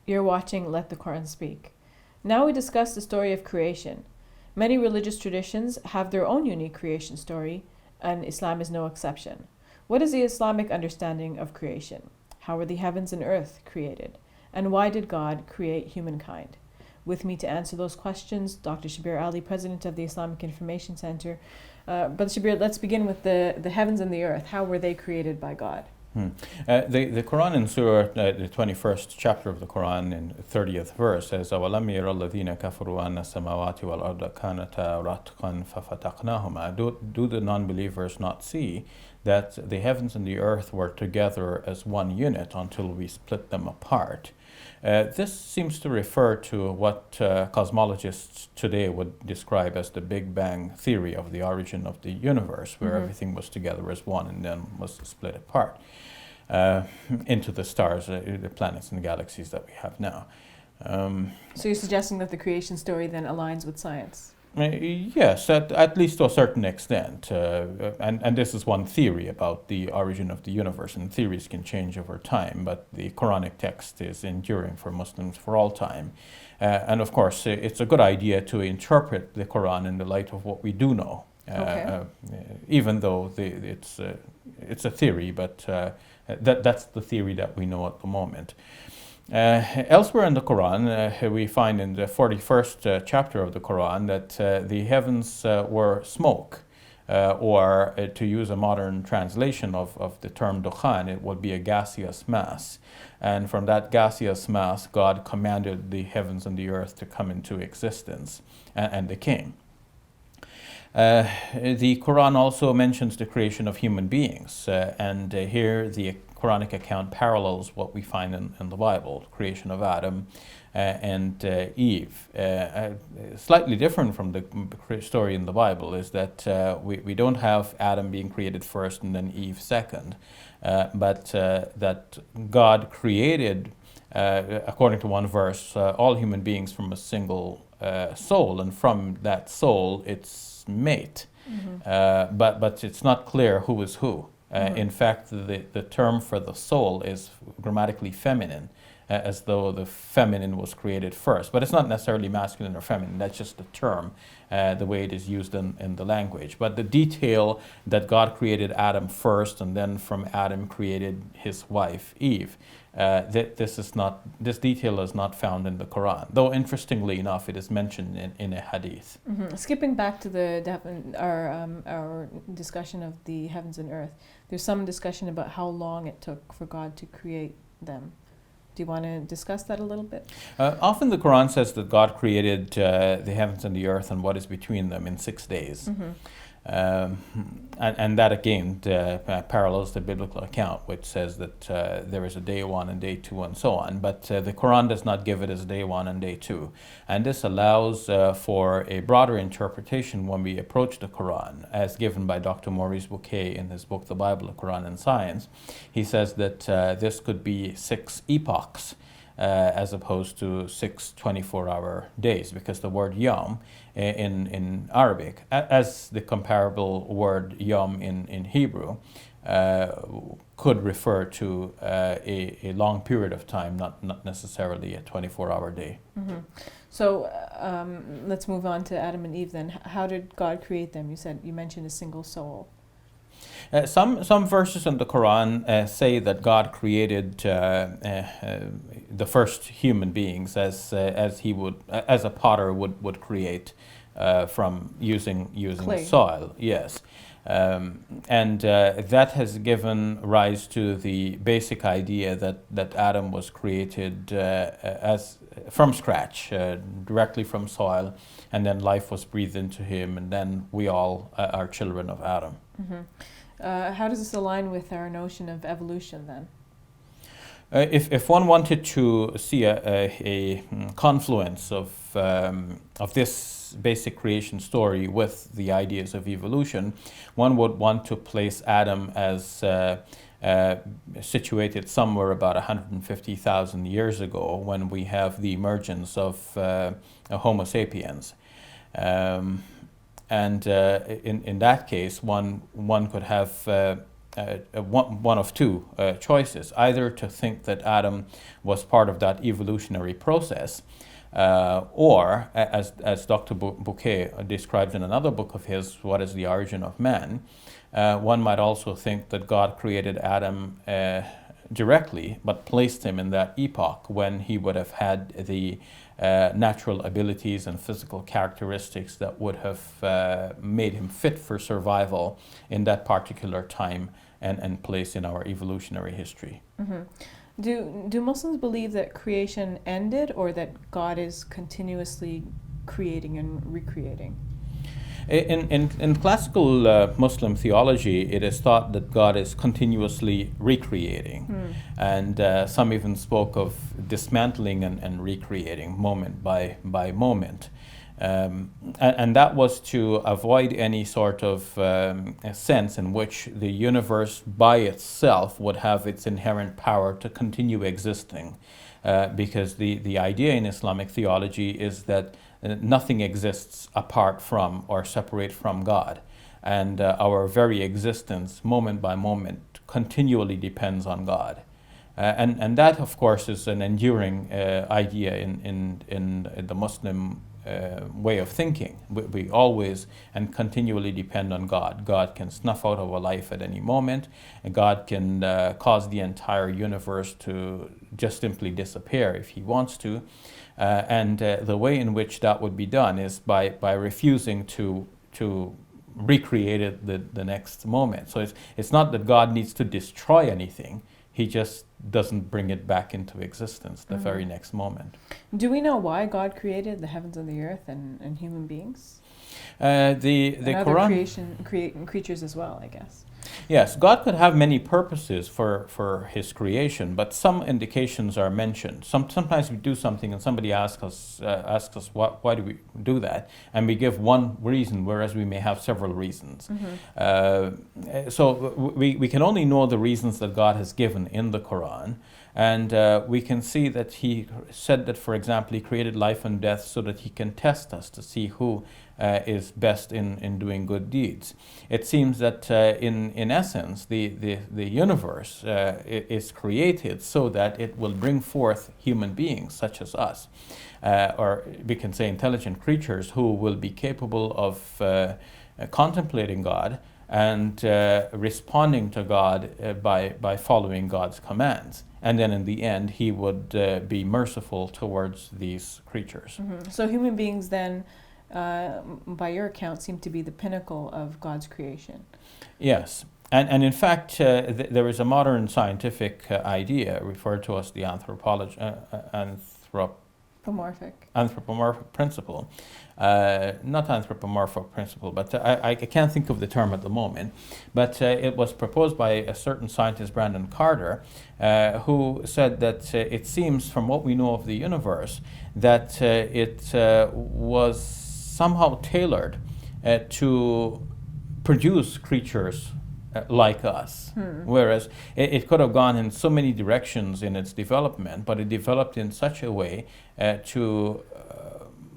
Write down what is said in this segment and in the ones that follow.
You're watching Let the Quran Speak. Now we discuss the story of creation. Many religious traditions have their own unique creation story, and Islam is no exception. What is the Islamic understanding of creation? How were the heavens and earth created? And why did God create humankind? With me to answer those questions, Dr. Shabir Ali, President of the Islamic Information Center. Brother Shabir, let's begin with the heavens and the earth. How were they created by God? The Quran in Surah, the 21st chapter of the Quran, in 30th verse, says, أَوَلَمْ يَرَ الَّذِينَ كَفَرُوا أَنَّ السَّمَاوَاتِ وَالْأَرْضَ كَانَتَا رَتْقًا فَفَتَقْنَاهُمَا. Do the non-believers not see that the heavens and the earth were together as one unit until we split them apart? This seems to refer to what cosmologists today would describe as the Big Bang theory of the origin of the universe, where everything was together as one and then was split apart into the stars, the planets and the galaxies that we have now. So you're suggesting that the creation story then aligns with science? Yes, at least to a certain extent. And this is one theory about the origin of the universe, and theories can change over time, but the Quranic text is enduring for Muslims for all time. And of course, it's a good idea to interpret the Quran in the light of what we do know, even though it's a theory, but that's the theory that we know at the moment. Elsewhere in the Quran, we find in the 41st chapter of the Quran that the heavens were smoke, or to use a modern translation of the term dukhan, it would be a gaseous mass. And from that gaseous mass, God commanded the heavens and the earth to come into existence, and they came. The Quran also mentions the creation of human beings, and here the Quranic account parallels what we find in the Bible, the creation of Adam and Eve. Slightly different from the story in the Bible is that we don't have Adam being created first and then Eve second, but that God created, according to one verse, all human beings from a single soul, and from that soul its mate. But it's not clear who is who. In fact, the term for the soul is grammatically feminine, as though the feminine was created first. But it's not necessarily masculine or feminine, that's just the term, the way it is used in the language. But the detail that God created Adam first and then from Adam created his wife, Eve, this detail is not found in the Quran, though interestingly enough it is mentioned in a hadith. Skipping back to our discussion of the heavens and earth, there's some discussion about how long it took for God to create them. Do you want to discuss that a little bit? Often the Quran says that God created the heavens and the earth and what is between them in 6 days. And that again parallels the biblical account, which says that there is a day one and day two and so on. But the Quran does not give it as day one and day two. And this allows for a broader interpretation when we approach the Quran, as given by Dr. Maurice Bouquet in his book, The Bible, the Quran and Science. He says that this could be 6 epochs, as opposed to 6 24-hour days, because the word yom in Arabic, as the comparable word yom in Hebrew, could refer to a long period of time, not necessarily a 24-hour day. So let's move on to Adam and Eve then. How did God create them? You mentioned a single soul. Some verses in the Quran say that God created the first human beings as a potter would create from using clay. Soil. Yes. And that has given rise to the basic idea that Adam was created from scratch, directly from soil, and then life was breathed into him, and then we all are children of Adam. How does this align with our notion of evolution then? If one wanted to see a confluence of this basic creation story with the ideas of evolution, one would want to place Adam as situated somewhere about 150,000 years ago, when we have the emergence of Homo sapiens. And in that case, one could have one of two choices: either to think that Adam was part of that evolutionary process, or as Dr. Bouquet describes in another book of his, What is the Origin of Man, one might also think that God created Adam directly, but placed him in that epoch when he would have had the natural abilities and physical characteristics that would have made him fit for survival in that particular time and place in our evolutionary history. Mm-hmm. Do Muslims believe that creation ended, or that God is continuously creating and recreating? In classical Muslim theology, it is thought that God is continuously recreating. And some even spoke of dismantling and recreating moment by moment. And that was to avoid any sort of a sense in which the universe by itself would have its inherent power to continue existing. Because the idea in Islamic theology is that nothing exists apart from or separate from God. And our very existence, moment by moment, continually depends on God. And that, of course, is an enduring idea in the Muslim way of thinking. We always and continually depend on God. God can snuff out our life at any moment, and God can cause the entire universe to just simply disappear if He wants to. And the way in which that would be done is by refusing to recreate it the next moment. So it's not that God needs to destroy anything. He just doesn't bring it back into existence the very next moment. Do we know why God created the heavens and the earth and human beings? The and other Quran creatures as well, I guess. Yes, God could have many purposes for His creation, but some indications are mentioned. Sometimes we do something and somebody asks us why do we do that, and we give one reason, whereas we may have several reasons. So we can only know the reasons that God has given in the Quran, and we can see that He said that, for example, He created life and death so that He can test us to see who is best in doing good deeds. It seems that in essence the universe is created so that it will bring forth human beings such as us, or we can say intelligent creatures who will be capable of contemplating God and responding to God by following God's commands. And then in the end, He would be merciful towards these creatures. So human beings then, by your account, seem to be the pinnacle of God's creation. Yes. And in fact, there is a modern scientific idea referred to as the anthropomorphic principle. Not anthropomorphic principle, but I can't think of the term at the moment. But it was proposed by a certain scientist, Brandon Carter, who said that it seems from what we know of the universe that it was somehow tailored to produce creatures like us. Whereas it could have gone in so many directions in its development, but it developed in such a way to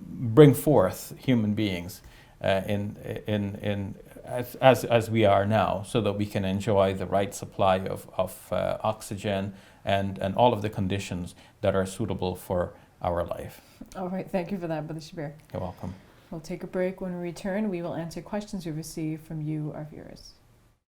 bring forth human beings as we are now, so that we can enjoy the right supply of oxygen and all of the conditions that are suitable for our life. All right, thank you for that, Brother Shabir. You're welcome. We'll take a break. When we return, we will answer questions we receive from you, our viewers.